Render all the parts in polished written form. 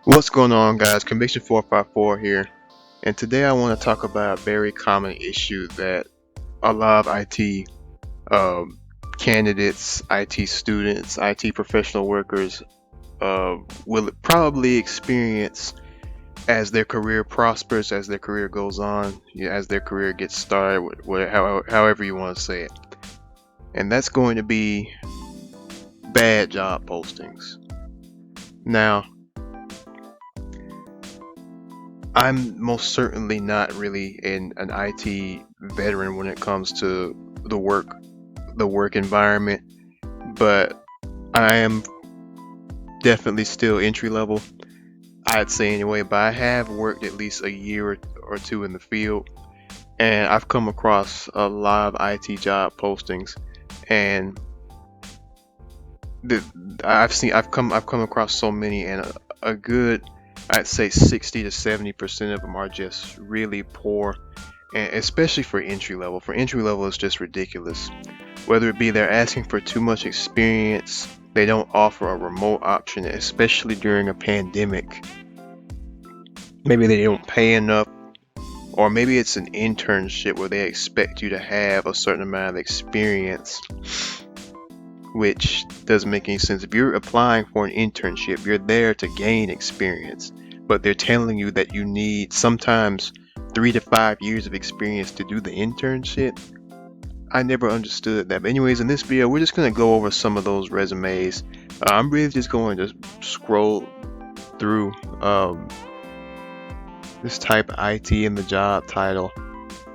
What's going on, guys? Conviction 454 here, and today I want to talk about a very common issue that a lot of IT um, candidates, IT students, IT professional workers will probably experience as their career prospers, as their career goes on, as their career gets started, however you want to say it. And that's going to be bad job postings. Now, I'm most certainly not really an IT veteran when it comes to the work environment, but I am definitely still entry level, I'd say anyway, but I have worked at least a year or two in the field, and I've come across a lot of IT job postings, and the, I've come across so many, and a good, I'd say 60 to 70% of them are just really poor, and especially for entry level. For entry level, it's just ridiculous. Whether it be they're asking for too much experience, they don't offer a remote option, especially during a pandemic. Maybe they don't pay enough, or maybe it's an internship where they expect you to have a certain amount of experience, which doesn't make any sense. If you're applying for an internship, you're there to gain experience, but they're telling you that you need sometimes 3 to 5 years of experience to do the internship. I never understood that. But anyways, in this video, we're just going to go over some of those resumes. I'm really just going to scroll through this type of IT in the job title.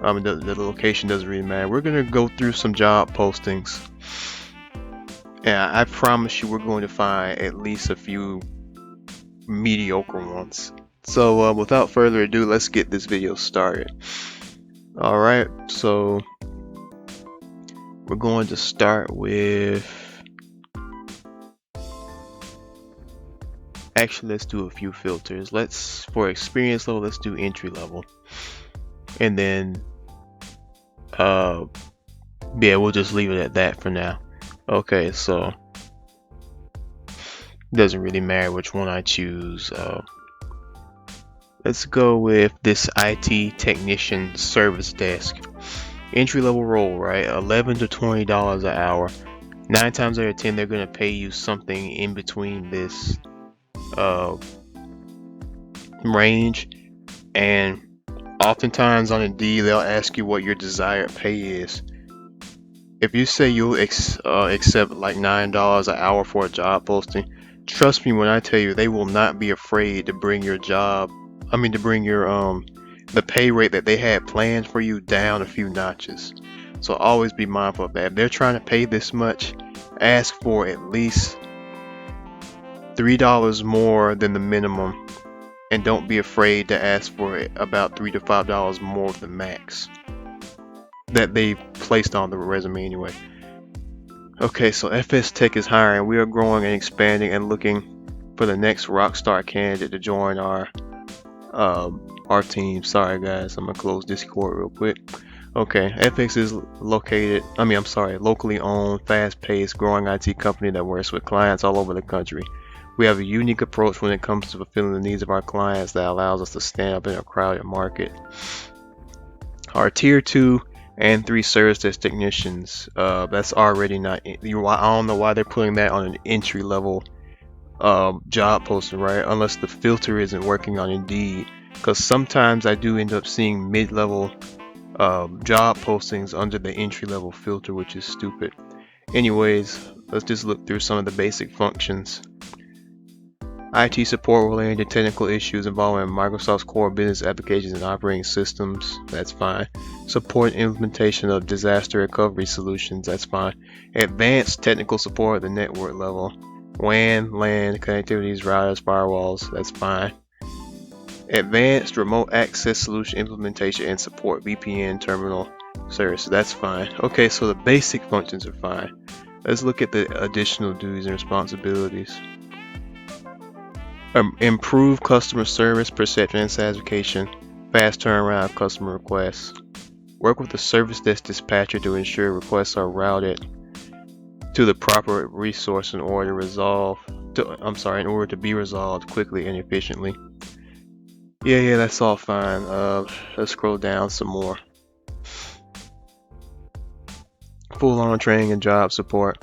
The location doesn't really matter. We're going to go through some job postings. And I promise you we're going to find at least a few mediocre ones. So without further ado, let's get this video started. Alright, so we're going to start with, actually let's do a few filters. For experience level, let's do entry level. And then yeah, we'll just leave it at that for now. Okay, so doesn't really matter which one I choose. Let's go with this IT technician service desk. Entry level role, right? $11 to $20 an hour. 9 times out of 10, they're gonna pay you something in between this range, and oftentimes on Indeed they'll ask you what your desired pay is. If you say you'll accept like $9 an hour for a job posting, trust me when I tell you they will not be afraid to bring your the pay rate that they had planned for you down a few notches. So always be mindful of that. If they're trying to pay this much, ask for at least $3 more than the minimum, and don't be afraid to ask for about $3 to $5 more of the max that they placed on the resume anyway. Okay, so FS Tech is hiring. We are growing and expanding and looking for the next rockstar candidate to join our team. Sorry guys, I'm gonna close Discord real quick. Okay, FX is locally owned, fast-paced, growing IT company that works with clients all over the country. We have a unique approach when it comes to fulfilling the needs of our clients that allows us to stand up in a crowded market. Our tier 2 and 3 service desk technicians, that's already not, I don't know why they're putting that on an entry level job posting, right? Unless the filter isn't working on Indeed, because sometimes I do end up seeing mid-level job postings under the entry-level filter, which is stupid. Anyways, let's just look through some of the basic functions. IT support related to technical issues involving Microsoft's core business applications and operating systems, that's fine. Support implementation of disaster recovery solutions, that's fine. Advanced technical support at the network level. WAN, LAN, connectivities, routers, firewalls, that's fine. Advanced remote access solution implementation and support, VPN, terminal service, that's fine. Okay, so the basic functions are fine. Let's look at the additional duties and responsibilities. Improve customer service, perception and satisfaction, fast turnaround of customer requests. Work with the service desk dispatcher to ensure requests are routed to the proper resource in order to resolve in order to be resolved quickly and efficiently. Yeah, that's all fine. Let's scroll down some more. Full-on training and job support.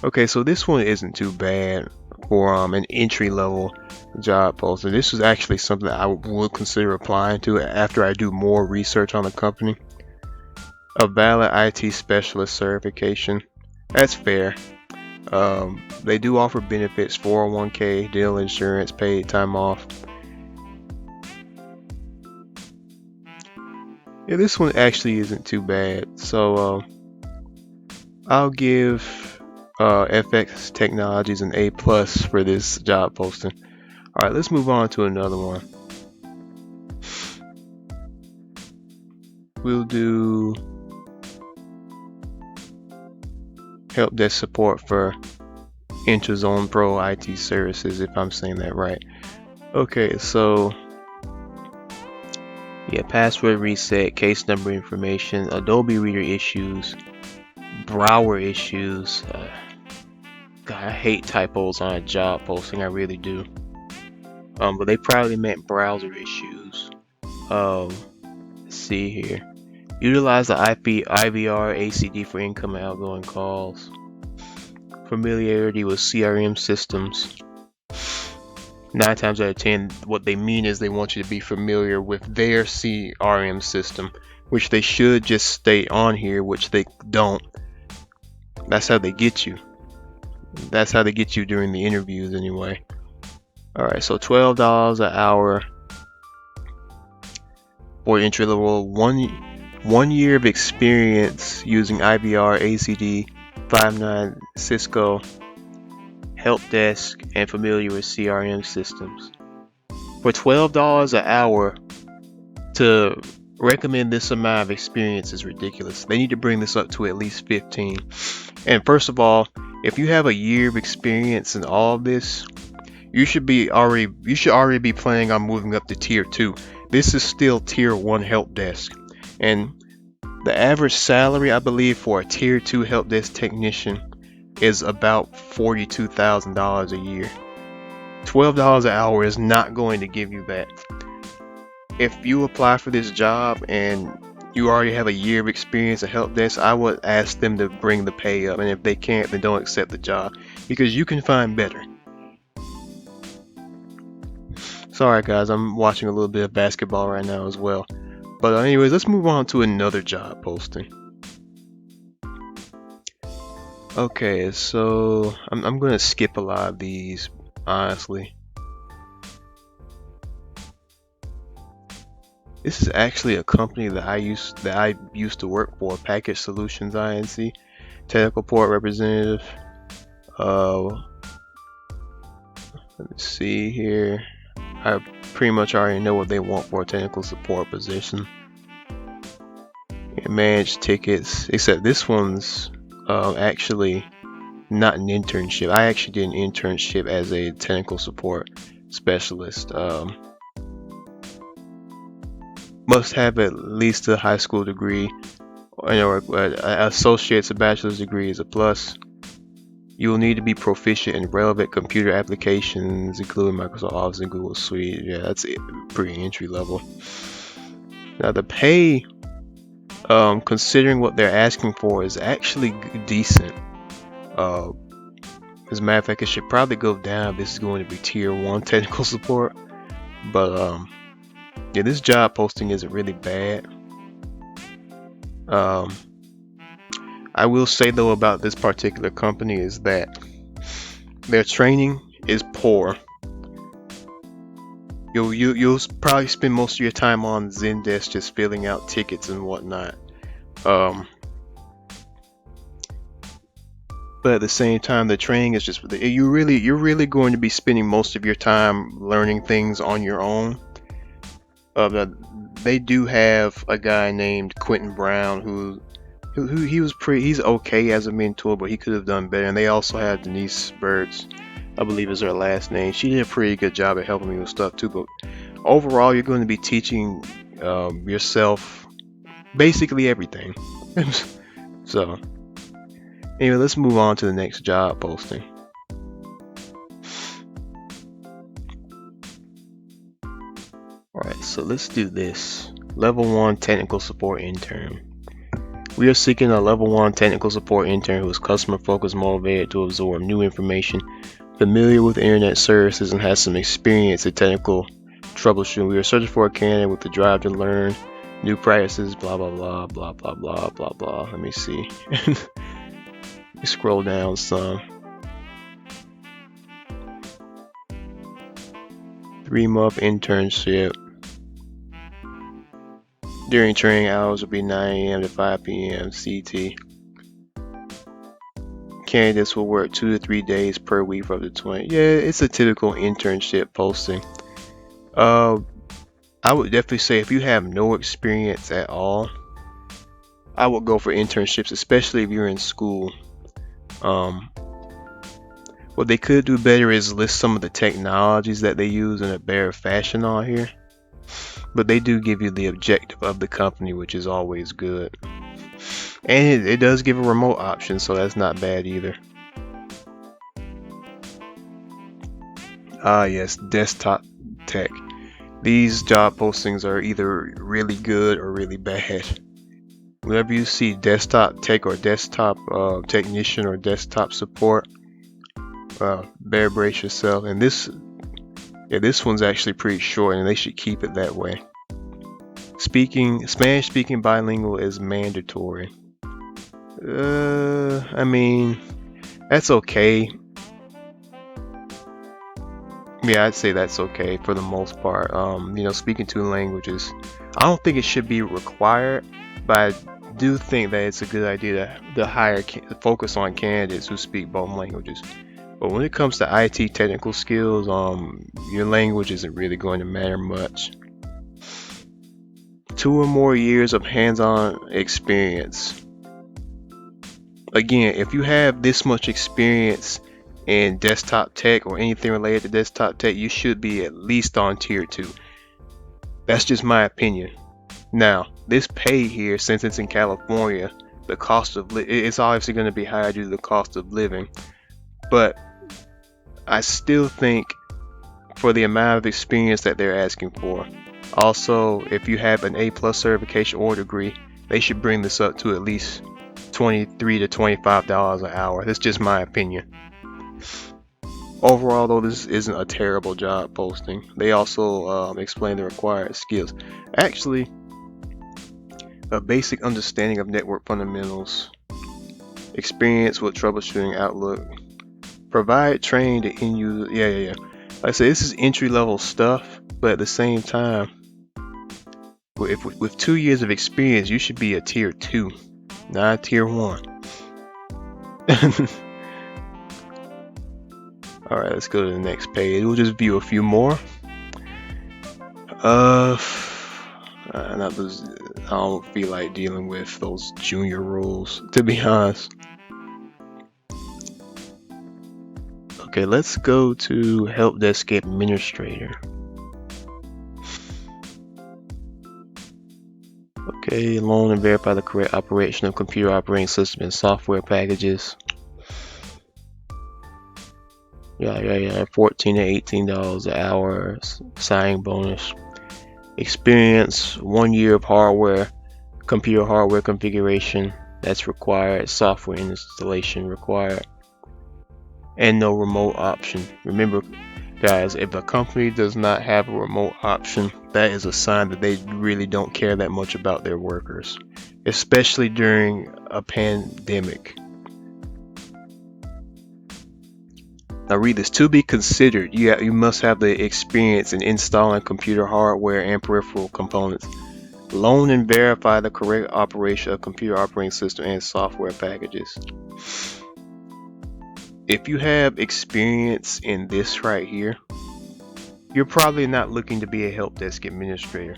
Okay, so this one isn't too bad for an entry-level job post. And this is actually something that I would consider applying to after I do more research on the company. A valid IT specialist certification. That's fair. They do offer benefits: 401k, dental insurance, paid time off. Yeah, this one actually isn't too bad. So I'll give FX Technologies an A+ for this job posting. All right, let's move on to another one. We'll do help desk support for Intrazone Pro IT Services, if I'm saying that right. Okay, so yeah, password reset, case number information, Adobe Reader issues, Browser issues. God, I hate typos on a job posting, I really do. But they probably meant browser issues. Let's see here. Utilize the IVR ACD for incoming and outgoing calls. Familiarity with CRM systems. 9 times out of 10, what they mean is they want you to be familiar with their CRM system, which they should just stay on here, which they don't. That's how they get you. That's how they get you during the interviews anyway. Alright, so $12 an hour for entry level. One year of experience using IVR, ACD, Five9, Cisco, help desk, and familiar with CRM systems. For $12 an hour to recommend this amount of experience is ridiculous. They need to bring this up to at least 15. And first of all, if you have a year of experience in all of this, you should already be planning on moving up to tier 2. This is still tier 1 help desk. And the average salary, I believe, for a tier 2 help desk technician is about $42,000 a year. $12 an hour is not going to give you that. If you apply for this job and you already have a year of experience at help desk, I would ask them to bring the pay up, and if they can't, then don't accept the job, because you can find better. Sorry guys, I'm watching a little bit of basketball right now as well. But anyways, let's move on to another job posting. Okay, so I'm gonna skip a lot of these, honestly. This is actually a company that I used to work for, Package Solutions Inc. Technical support representative. Let me see here. I pretty much already know what they want for a technical support position. Manage tickets, except this one's actually not an internship. I actually did an internship as a technical support specialist. Must have at least a high school degree, or an associate's or bachelor's degree is a plus. You will need to be proficient in relevant computer applications, including Microsoft Office and Google Suite. Yeah, that's pretty entry level. Now the pay, considering what they're asking for, is actually decent. As a matter of fact, it should probably go down. This is going to be tier 1 technical support, but yeah, this job posting isn't really bad. I will say though about this particular company is that their training is poor. You'll probably spend most of your time on Zendesk just filling out tickets and whatnot. But at the same time, the training is just you're really going to be spending most of your time learning things on your own. They do have a guy named Quentin Brown who he's okay as a mentor, but he could have done better. And they also have Denise Birds, I believe is her last name. She did a pretty good job at helping me with stuff too. But overall, you're going to be teaching yourself basically everything. So anyway, let's move on to the next job posting. Alright, so let's do this. Level 1 Technical Support Intern. We are seeking a Level 1 Technical Support Intern who is customer focused, motivated to absorb new information, familiar with internet services, and has some experience in technical troubleshooting. We are searching for a candidate with the drive to learn new practices, blah blah blah blah blah blah blah blah. Let me see. Let me scroll down some. 3-month internship. During training hours will be 9 a.m. to 5 p.m. CT. Candidates will work 2 to 3 days per week for up to 20. Yeah, it's a typical internship posting. I would definitely say if you have no experience at all, I would go for internships, especially if you're in school. What they could do better is list some of the technologies that they use in a better fashion on here. But they do give you the objective of the company, which is always good. And it does give a remote option, so that's not bad either. Ah yes, desktop tech. These job postings are either really good or really bad. Whenever you see desktop tech or desktop technician or desktop support, better brace yourself. And this one's actually pretty short, and they should keep it that way. Spanish speaking bilingual is mandatory. I mean, that's okay. Yeah, I'd say that's okay for the most part. Speaking 2 languages. I don't think it should be required, but I do think that it's a good idea to focus on candidates who speak both languages. But when it comes to IT technical skills, your language isn't really going to matter much. 2 or more years of hands-on experience. Again, if you have this much experience in desktop tech or anything related to desktop tech, you should be at least on tier 2. That's just my opinion. Now, this pay here, since it's in California, the cost of it's obviously going to be higher due to the cost of living. But I still think for the amount of experience that they're asking for. Also, if you have an A+ certification or degree, they should bring this up to at least $23 to $25 an hour. That's just my opinion. Overall, though, this isn't a terrible job posting. They also explain the required skills. Actually, a basic understanding of network fundamentals, experience with troubleshooting Outlook, provide training to end user. Yeah. Like I said, this is entry level stuff, but at the same time, with 2 years of experience, you should be a tier 2, not a tier 1. Alright, let's go to the next page. We'll just view a few more. I don't feel like dealing with those junior rules, to be honest. Okay, let's go to Help Desk Administrator. Okay, loan and verify the correct operation of computer operating system and software packages. Yeah, $14 to $18 an hour, signing bonus. Experience, 1 year of computer hardware configuration, that's required. Software installation required. And no remote option. Remember, guys, if a company does not have a remote option, that is a sign that they really don't care that much about their workers, especially during a pandemic. Now read this. To be considered, you must have the experience in installing computer hardware and peripheral components. Loan and verify the correct operation of computer operating system and software packages. If you have experience in this right here, you're probably not looking to be a help desk administrator.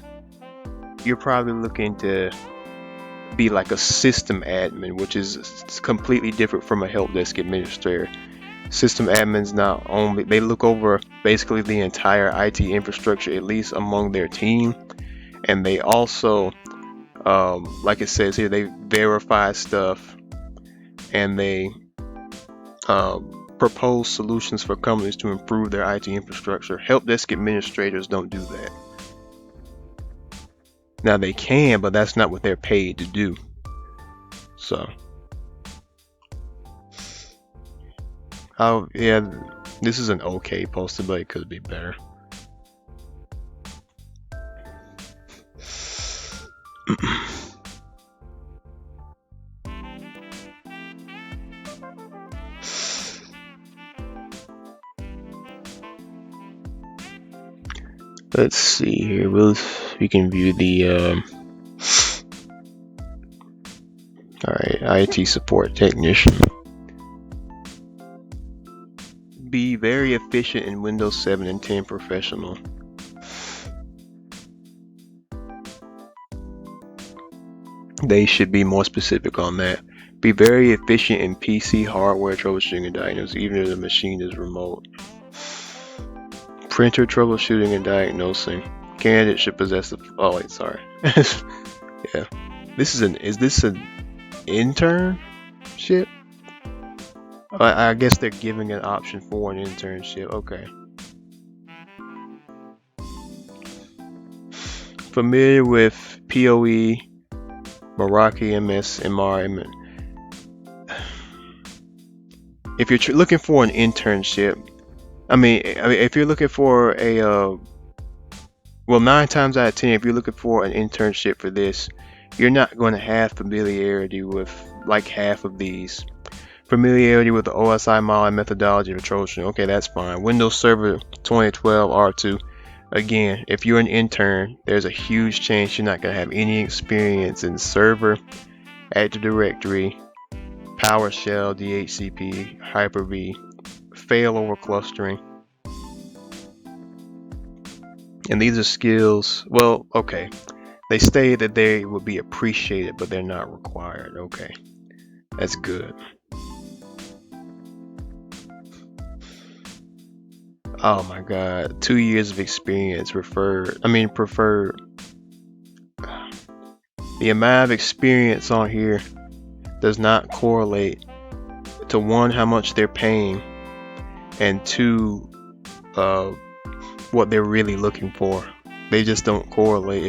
You're probably looking to be like a system admin, which is completely different from a help desk administrator. System admins they look over basically the entire IT infrastructure, at least among their team, and they also, like it says here, they verify stuff and they propose solutions for companies to improve their IT infrastructure. Help desk administrators don't do that. Now they can, but that's not what they're paid to do. So, yeah, this is an okay poster, but it could be better. Let's see here. We can view the all right, IT support technician. Be very efficient in Windows 7 and 10 Professional. They should be more specific on that. Be very efficient in PC hardware troubleshooting and diagnosis, even if the machine is remote. Printer troubleshooting and diagnosing. Candidate should possess the. Oh wait, sorry. Yeah, is this an internship? I guess they're giving an option for an internship. Okay. Familiar with PoE, Meraki MS, MR. If you're looking for an internship, I mean, if you're looking for a, well, 9 times out of 10, if you're looking for an internship for this, you're not going to have familiarity with like half of these. Familiarity with the OSI model and methodology of troubleshooting. Okay, that's fine. Windows Server 2012 R2. Again, if you're an intern, there's a huge chance you're not going to have any experience in server, Active Directory, PowerShell, DHCP, Hyper-V, failover clustering. And these are skills, well, okay. They say that they would be appreciated, but they're not required. Okay, that's good. Oh my God, 2 years of experience preferred. The amount of experience on here does not correlate to, one, how much they're paying, and two, what they're really looking for. They just don't correlate.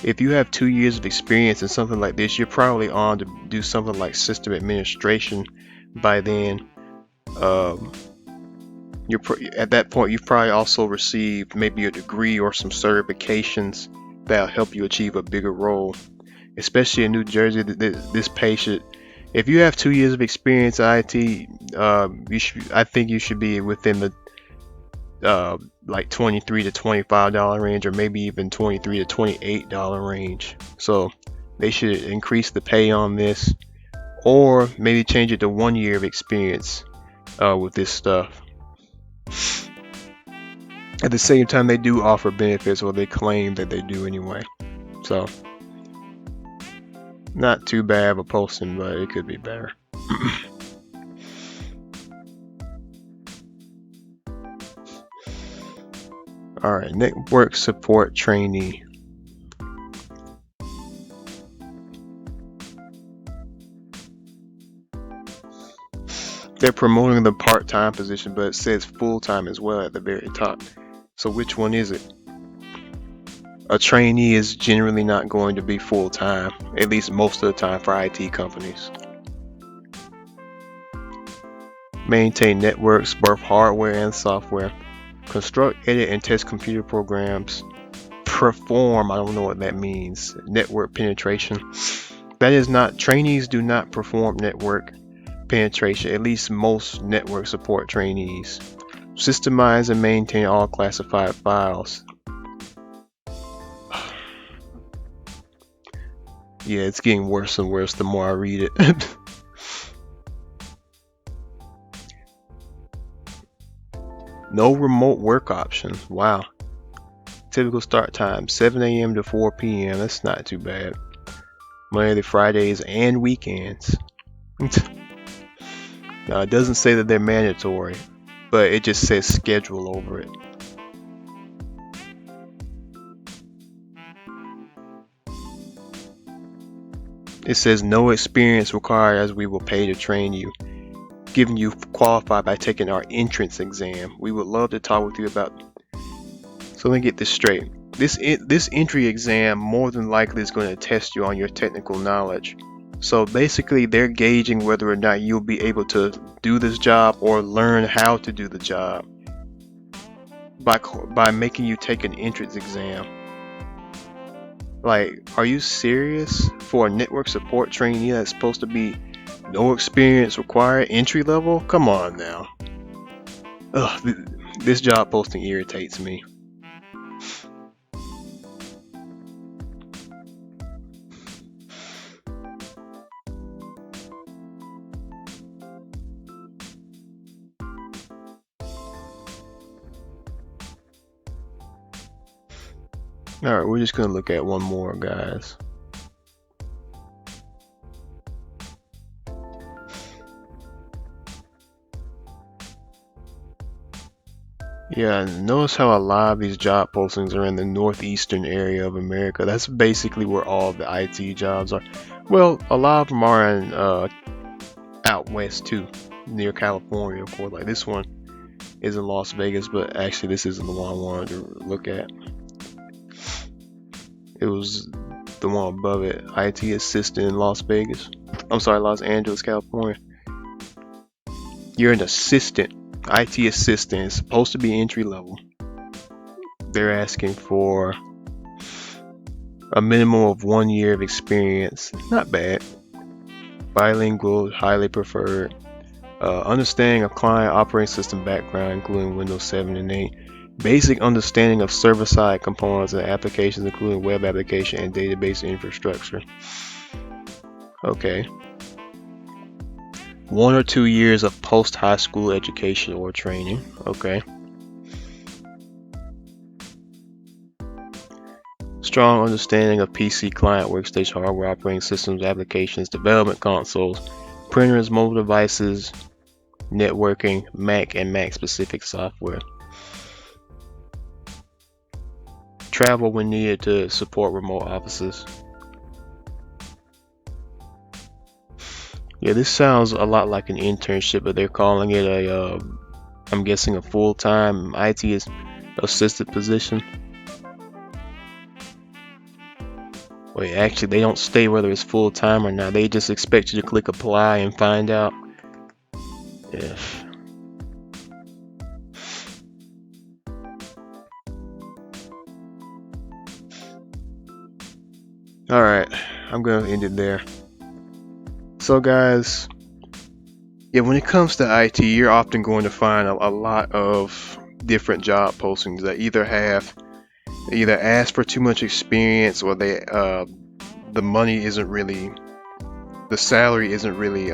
If you have 2 years of experience in something like this, you're probably on to do something like system administration by then. At that point, you've probably also received maybe a degree or some certifications that'll help you achieve a bigger role. Especially in New Jersey, this patient, if you have 2 years of experience in IT, I think you should be within the like $23 to $25 range, or maybe even $23 to $28 range. So they should increase the pay on this, or maybe change it to 1 year of experience with this stuff. At the same time, they do offer benefits, or they claim that they do anyway. So not too bad of a posting, but it could be better. Alright, network support trainee. They're promoting the part-time position, but it says full-time as well at the very top. So which one is it? A trainee is generally not going to be full-time, at least most of the time for IT companies. Maintain networks, both hardware and software. Construct, edit, and test computer programs. Perform, I don't know what that means. Network penetration. That is not, trainees do not perform network penetration, at least most network support trainees. Systemize and maintain all classified files. Yeah, it's getting worse and worse the more I read it. No remote work option. Wow. Typical start time 7 a.m. to 4 p.m. That's not too bad. Monday to Fridays and weekends. Now, it doesn't say that they're mandatory, but it just says schedule over it. It says no experience required, as we will pay to train you, giving you qualified by taking our entrance exam. We would love to talk with you about. So let me get this straight. This entry exam more than likely is going to test you on your technical knowledge. So basically, they're gauging whether or not you'll be able to do this job or learn how to do the job by making you take an entrance exam. Like, are you serious? For a network support trainee that's supposed to be no experience required, entry level? Come on now. Ugh, this job posting irritates me. Alright, we're just gonna look at one more, guys. Yeah, notice how a lot of these job postings are in the northeastern area of America. That's basically where all the IT jobs are. Well, a lot of them are in out west too, near California, of course. Like this one is in Las Vegas, but actually this isn't the one I wanted to look at. It was the one above it, IT assistant in Las Vegas. I'm sorry, Los Angeles, California. You're an assistant, IT assistant. It's supposed to be entry level. They're asking for a minimum of 1 year of experience. Not bad. Bilingual, highly preferred. Understanding of client operating system background, including Windows 7 and 8. Basic understanding of server-side components and applications, including web application and database infrastructure. Okay. 1 or 2 years of post-high school education or training. Okay. Strong understanding of PC client workstation hardware, operating systems, applications, development consoles, printers, mobile devices, networking, Mac and Mac specific software. Travel when needed to support remote offices. Yeah, this sounds a lot like an internship, but they're calling it a, I'm guessing a full-time IT assistant position. Wait, actually, they don't state whether it's full-time or not. They just expect you to click apply and find out. Yeah. Alright, I'm gonna end it there. So guys, yeah, when it comes to IT, you're often going to find a lot of different job postings that either ask for too much experience, or the money isn't really, the salary isn't really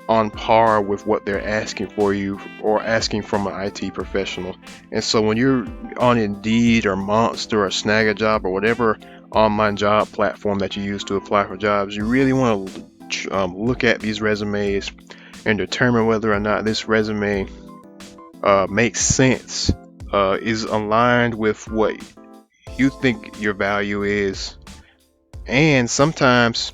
on par with what they're asking for you or asking from an IT professional. And so when you're on Indeed or Monster or Snagajob or whatever online job platform that you use to apply for jobs, you really want to look at these resumes and determine whether or not this resume makes sense, is aligned with what you think your value is. And sometimes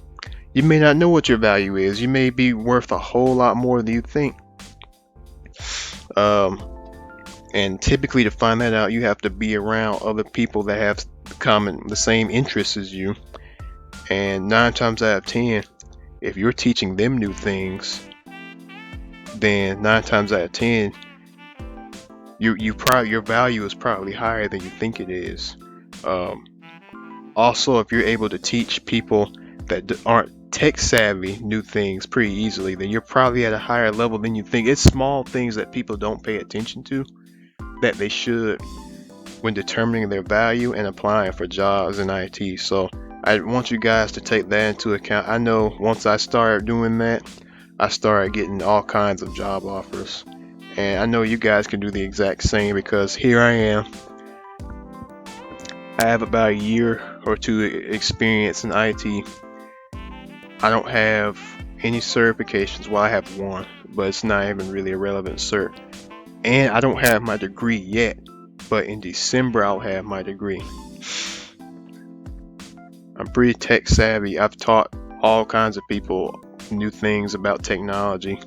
you may not know what your value is. You may be worth a whole lot more than you think. And typically to find that out, you have to be around other people that have the same interests as you. And 9 times out of 10, if you're teaching them new things, then 9 times out of 10, your value is probably higher than you think it is. Also, if you're able to teach people that aren't tech savvy new things pretty easily, then you're probably at a higher level than you think. It's small things that people don't pay attention to that they should when determining their value and applying for jobs in IT. So I want you guys to take that into account. I know once I started doing that, I started getting all kinds of job offers, and I know you guys can do the exact same, because here I am. I have about a year or 2 experience in IT. I don't have any certifications. Well, I have one, but it's not even really a relevant cert. And I don't have my degree yet, but in December I'll have my degree. I'm pretty tech savvy. I've taught all kinds of people new things about technology,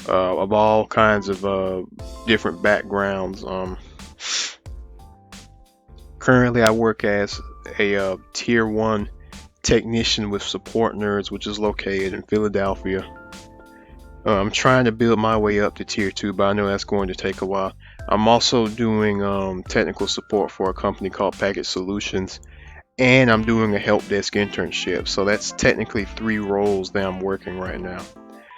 of all kinds of different backgrounds. Currently, I work as a tier 1 technician with Support Nerds, which is located in Philadelphia. I'm trying to build my way up to tier 2, but I know that's going to take a while. I'm also doing technical support for a company called Package Solutions, and I'm doing a help desk internship. So that's technically 3 roles that I'm working right now.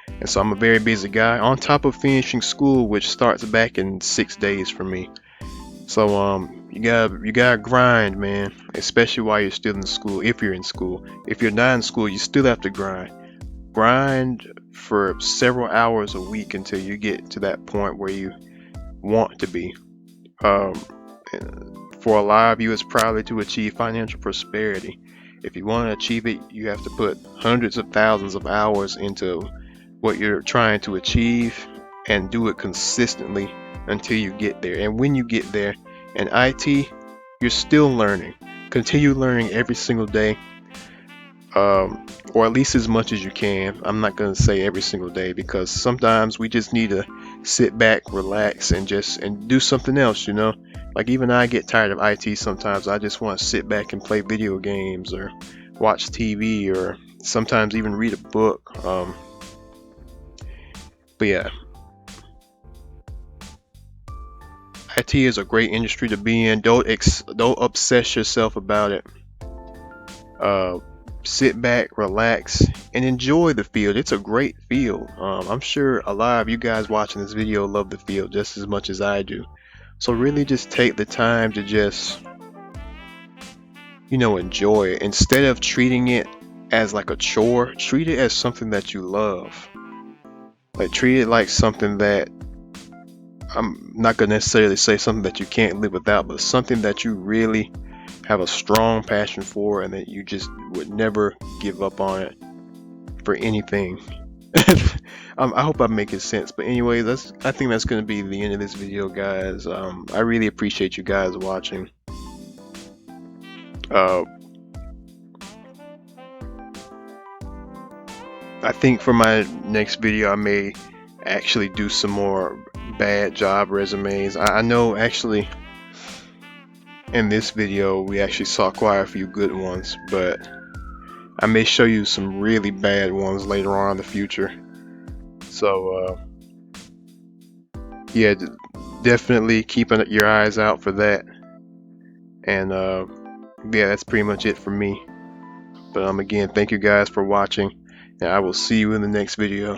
And so I'm a very busy guy on top of finishing school, which starts back in 6 days for me. So you gotta grind, man, especially while you're still in school. If you're in school, if you're not in school, you still have to grind for several hours a week until you get to that point where you want to be. um, for a lot of you, it's probably to achieve financial prosperity. If you want to achieve it, you have to put hundreds of thousands of hours into what you're trying to achieve and do it consistently until you get there. And when you get there in IT, you're still learning. Continue learning every single day, or at least as much as you can. I'm not going to say every single day, because sometimes we just need to sit back, relax, and do something else, you know? Like, even I get tired of IT sometimes. I just want to sit back and play video games or watch TV, or sometimes even read a book. But yeah, IT is a great industry to be in. Don't obsess yourself about it. Sit back, relax, and enjoy the field. It's a great field. I'm sure a lot of you guys watching this video love the field just as much as I do. So really just take the time to just, enjoy it. Instead of treating it as like a chore, treat it as something that you love. Like, treat it like something that, I'm not gonna necessarily say something that you can't live without, but something that you really have a strong passion for, and that you just would never give up on it for anything. I hope I'm making sense. But anyway, I think that's going to be the end of this video, guys. I really appreciate you guys watching. I think for my next video, I may actually do some more bad job resumes. I know actually in this video we actually saw quite a few good ones, but I may show you some really bad ones later on in the future. So yeah, definitely keep your eyes out for that. And yeah, that's pretty much it for me. But again, thank you guys for watching, and I will see you in the next video.